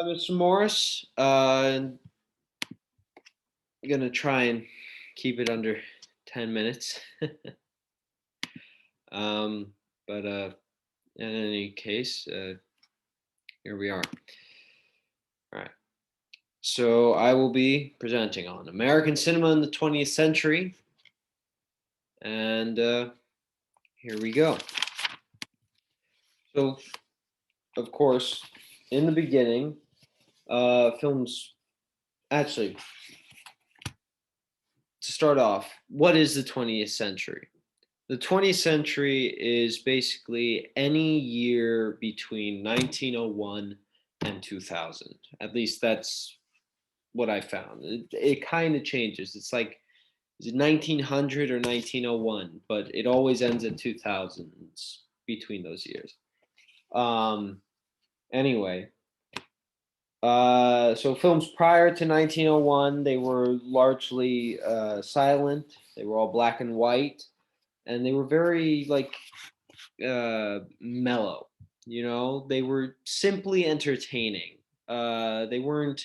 Mr. Morris. I'm gonna try and keep it under 10 minutes. um, but in any case, here we are. All right. So I will be presenting on American cinema in the 20th century, and here we go. So, of course, in the beginning, films. Actually, to start off, what is the 20th century? The 20th century is basically any year between 1901 and 2000. At least that's what I found. It kind of changes. It's like, is it 1900 or 1901? But it always ends at 2000s between those years. Um, anyway, so films prior to 1901, they were largely silent. They were all black and white, and they were very like mellow. You know, they were simply entertaining. They weren't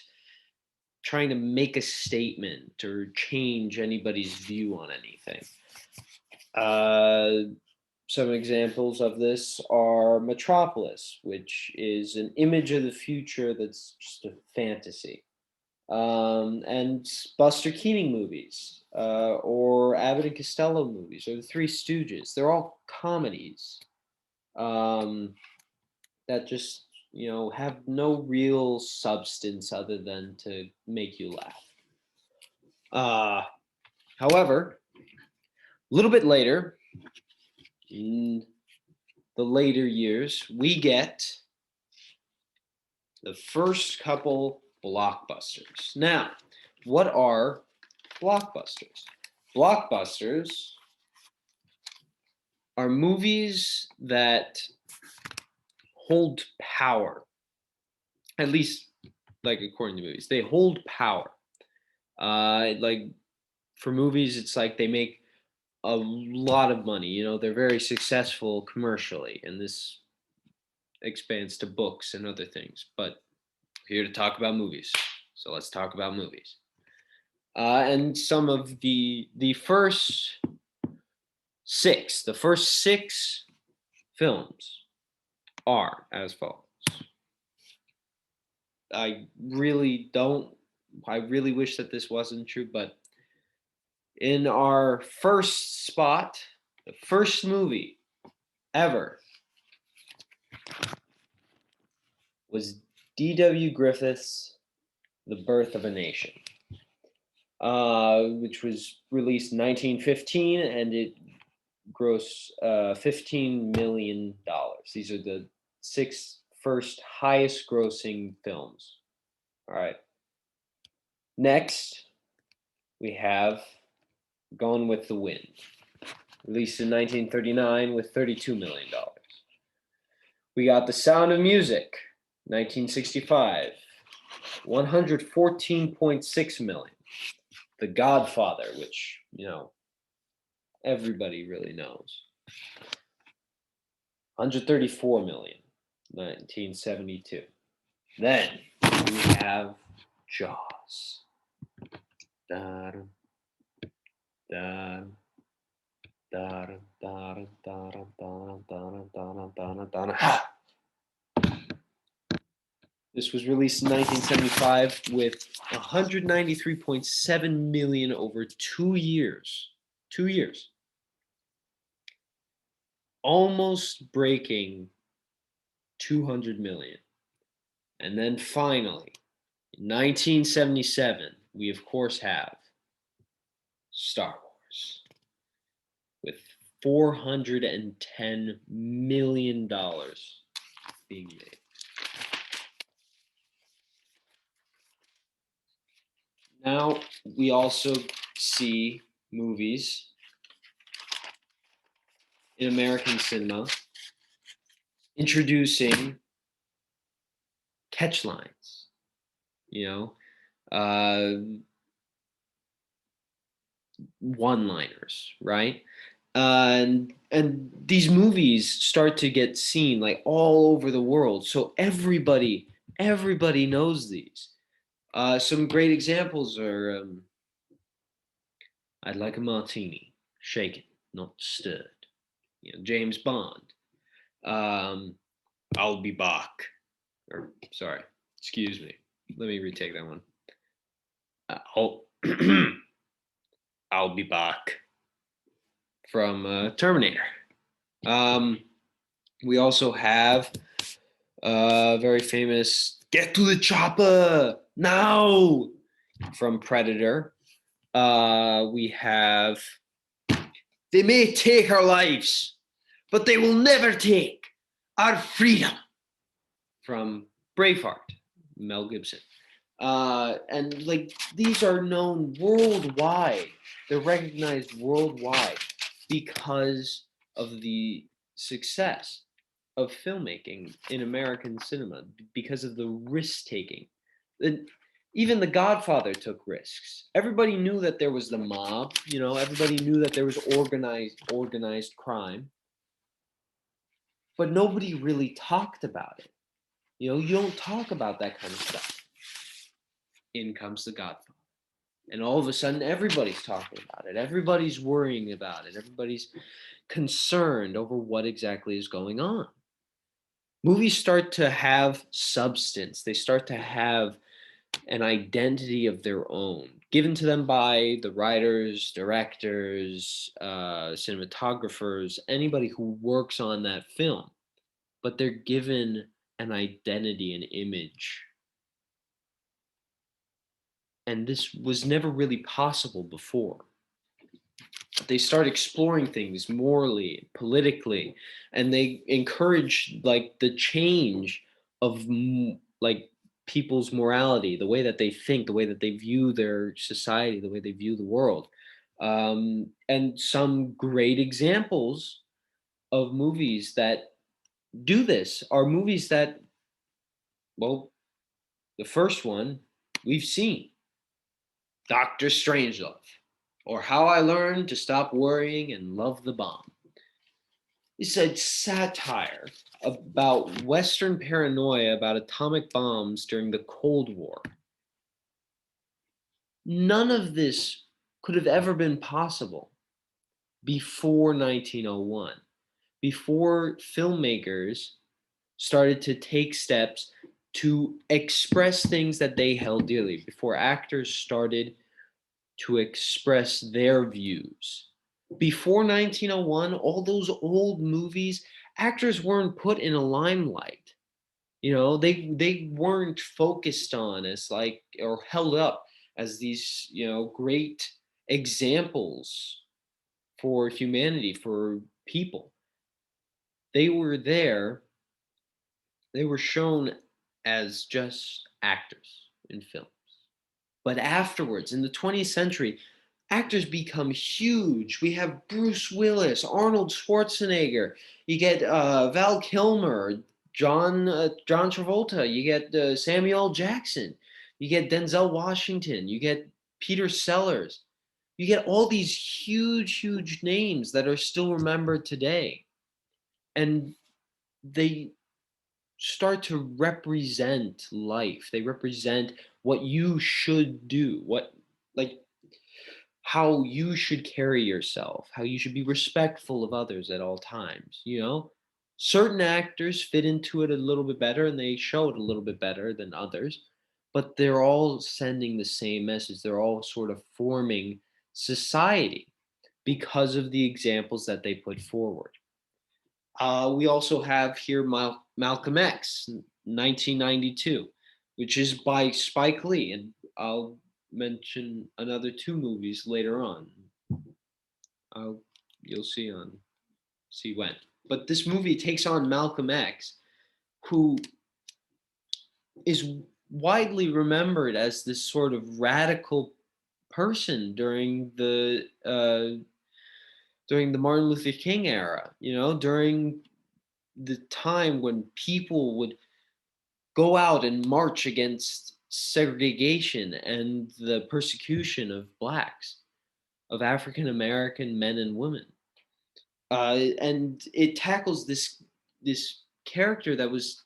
trying to make a statement or change anybody's view on anything. Uh, some examples of this are Metropolis, which is an image of the future that's just a fantasy, and Buster Keating movies, or Abbott and Costello movies, or the Three Stooges. They're all comedies um, that just have no real substance other than to make you laugh. Uh, however, a little bit later, in the later years, we get the first couple blockbusters. Now, what are blockbusters? Blockbusters are movies that hold power, at least like according to movies. They hold power. Like for movies, it's like they make a lot of money. They're very successful commercially, and this expands to books and other things. But we're here to talk about movies, so let's talk about movies. And some of the first six films are as follows. I really don't. I really wish that this wasn't true, but in our first spot, the first movie ever was D.W. Griffith's The Birth of a Nation, which was released in 1915, and it grossed $15 million. These are the six first highest grossing films. All right. Next, we have Gone with the Wind, released in 1939 with $32 million. We got The Sound of Music, 1965, 114.6 million. The Godfather, which, everybody really knows, 134 million, 1972. Then we have Jaws. Da, da, da, da, da, da, da, da, da, da, da, da. This was released in 1975 with 193.7 million over 2 years. 2 years. Almost breaking 200 million. And then finally, in 1977, we of course have Star Wars with $410 million being made. Now we also see movies in American cinema introducing catch lines, one-liners, right? And these movies start to get seen like all over the world. So everybody Everybody knows these. Some great examples are I'd like a martini, shaken, not stirred. James Bond. Um, I'll be back. Or sorry, excuse me. Let me retake that one. I'll I'll be back from Terminator. Um, we also have very famous "Get to the chopper now" from Predator. We have "They may take our lives, but they will never take our freedom" from Braveheart, Mel Gibson. And like these are known worldwide. They're recognized worldwide because of the success of filmmaking in American cinema, because of the risk taking. Even The Godfather took risks. Everybody knew that there was the mob. Everybody knew that there was organized crime, but nobody really talked about it. You don't talk about that kind of stuff. In comes The Godfather. And all of a sudden, everybody's talking about it. Everybody's worrying about it. Everybody's concerned over what exactly is going on. Movies start to have substance. They start to have an identity of their own, given to them by the writers, directors, cinematographers, anybody who works on that film. But they're given an identity, an image. And this was never really possible before. They start exploring things morally, politically, and they encourage like the change of like people's morality, the way that they think, the way that they view their society, the way they view the world. And some great examples of movies that do this are movies that, well, the first one we've seen, Doctor Strangelove, or How I Learned to Stop Worrying and Love the Bomb. It's a satire about Western paranoia about atomic bombs during the Cold War. None of this could have ever been possible before 1901, before filmmakers started to take steps to express things that they held dearly, before actors started to express their views. Before 1901, all those old movies, actors weren't put in a limelight. They weren't focused on as like or held up as these, great examples for humanity, for people. They were there, they were shown as just actors in films. But afterwards, in the 20th century, actors become huge. We have Bruce Willis, Arnold Schwarzenegger. You get Val Kilmer, John Travolta. You get Samuel L. Jackson. You get Denzel Washington. You get Peter Sellers. You get all these huge, huge names that are still remembered today, and they start to represent life. They represent what you should do, like how you should carry yourself, how you should be respectful of others at all times. Certain actors fit into it a little bit better and they show it a little bit better than others, but they're all sending the same message. They're all sort of forming society because of the examples that they put forward. We also have here Malcolm X, 1992, which is by Spike Lee, and I'll mention another two movies later on. You'll see when. But this movie takes on Malcolm X, who is widely remembered as this sort of radical person during the Martin Luther King era, during the time when people would go out and march against segregation and the persecution of blacks, of African American men and women. And it tackles this character that was,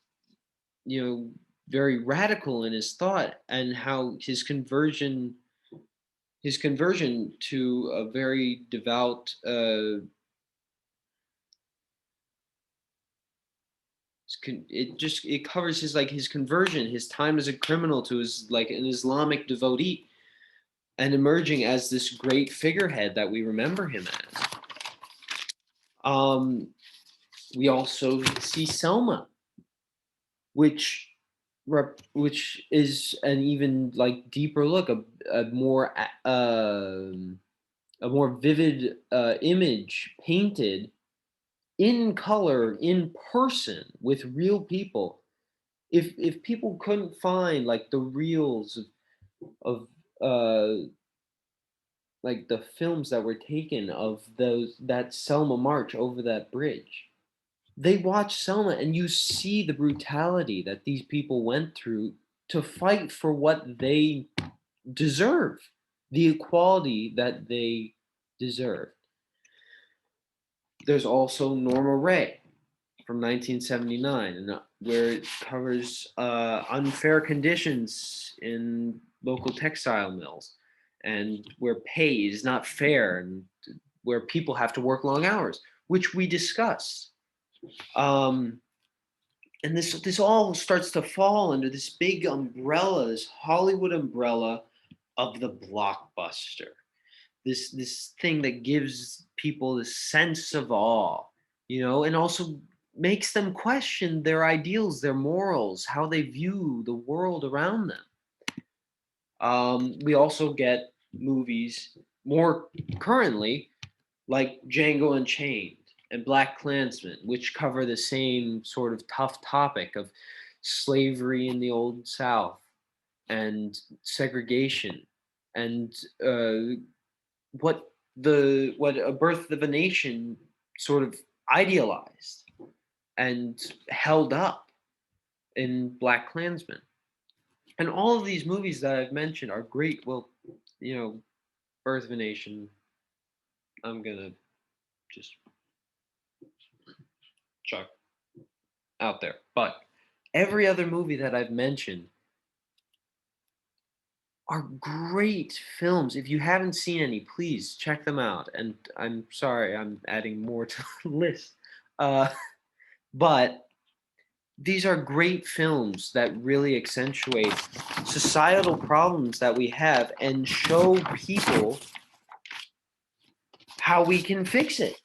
very radical in his thought, and how his conversion to a very devout it covers his like his conversion, his time as a criminal to his like an Islamic devotee, and emerging as this great figurehead that we remember him as. Um, we also see Selma, which which is an even like deeper look, a more a more vivid image painted in color, in person, with real people. If people couldn't find like the reels of like the films that were taken of those that Selma march over that bridge, they watch Selma and you see the brutality that these people went through to fight for what they deserve, the equality that they deserve. There's also Norma Ray from 1979, and where it covers unfair conditions in local textile mills, and where pay is not fair, and where people have to work long hours, which we discuss. Um, and this all starts to fall under this big umbrella, this Hollywood umbrella of the blockbuster. This thing that gives people this sense of awe, and also makes them question their ideals, their morals, how they view the world around them. We also get movies more currently like Django Unchained and Black Klansman, which cover the same sort of tough topic of slavery in the Old South and segregation and what what A Birth of a Nation sort of idealized and held up in Black Klansman. And all of these movies that I've mentioned are great. Well, Birth of a Nation, I'm gonna just chuck out there. But every other movie that I've mentioned are great films. If you haven't seen any, please check them out. And I'm sorry, I'm adding more to the list. Uh, but these are great films that really accentuate societal problems that we have and show people how we can fix it.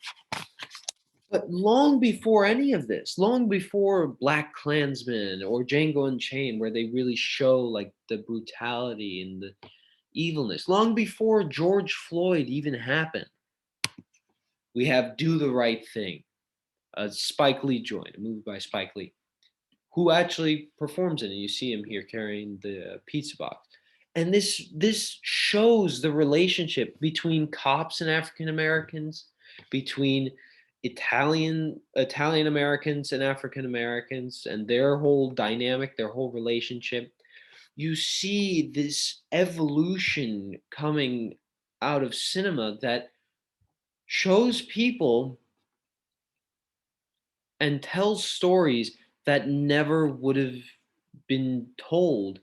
But long before any of this, long before Black Klansman or Django Unchained, where they really show like the brutality and the evilness, long before George Floyd even happened, we have Do the Right Thing, a Spike Lee joint, a movie by Spike Lee, who actually performs in it. You see him here carrying the pizza box. And this shows the relationship between cops and African Americans, between Italian Americans and African Americans, and their whole dynamic, their whole relationship. You see this evolution coming out of cinema that shows people and tells stories that never would have been told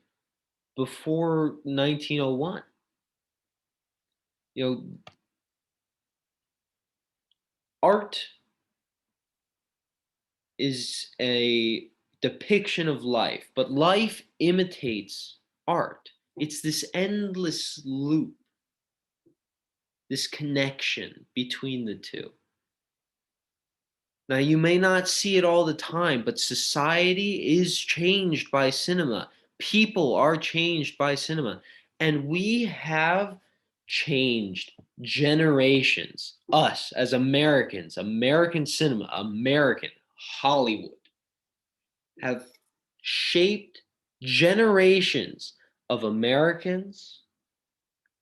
before 1901. You know, art is a depiction of life, but life imitates art. It's this endless loop, this connection between the two. Now, you may not see it all the time, but society is changed by cinema. People are changed by cinema. And we have changed generations. Us as Americans, American cinema, American Hollywood have shaped generations of Americans,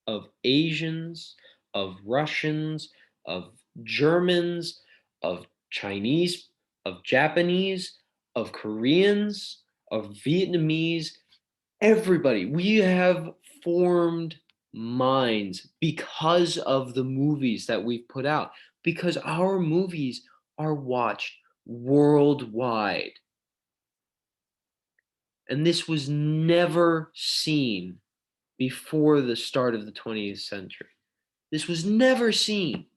of Asians, of Russians, of Germans, of Chinese, of Japanese, of Koreans, of Vietnamese, everybody. We have formed minds because of the movies that we've put out, because our movies are watched worldwide. And this was never seen before the start of the 20th century. This was never seen.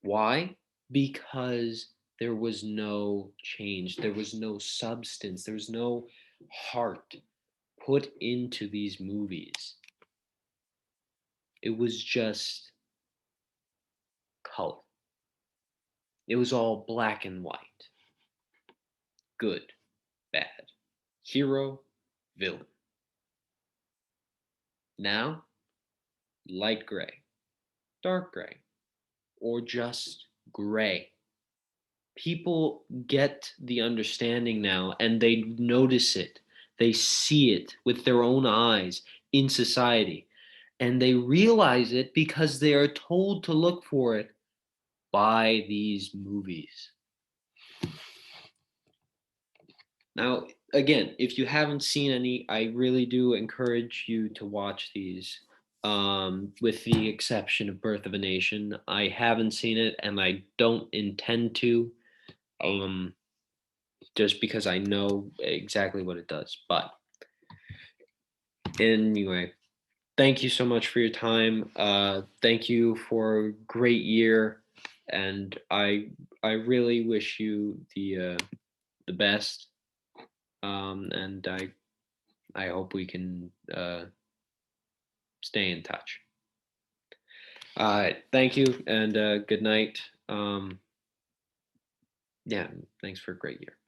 Why? Because there was no change, there was no substance, there was no heart put into these movies. It was just color. It was all black and white. Good, bad, hero, villain. Now, light gray, dark gray, or just gray. People get the understanding now and they notice it. They see it with their own eyes in society. And they realize it because they are told to look for it by these movies. Now, again, if you haven't seen any, I really do encourage you to watch these. With the exception of Birth of a Nation, I haven't seen it and I don't intend to. Um, just because I know exactly what it does. But anyway, thank you so much for your time. Thank you for a great year, and I really wish you the best. And I hope we can stay in touch. Thank you, and good night. Yeah, thanks for a great year.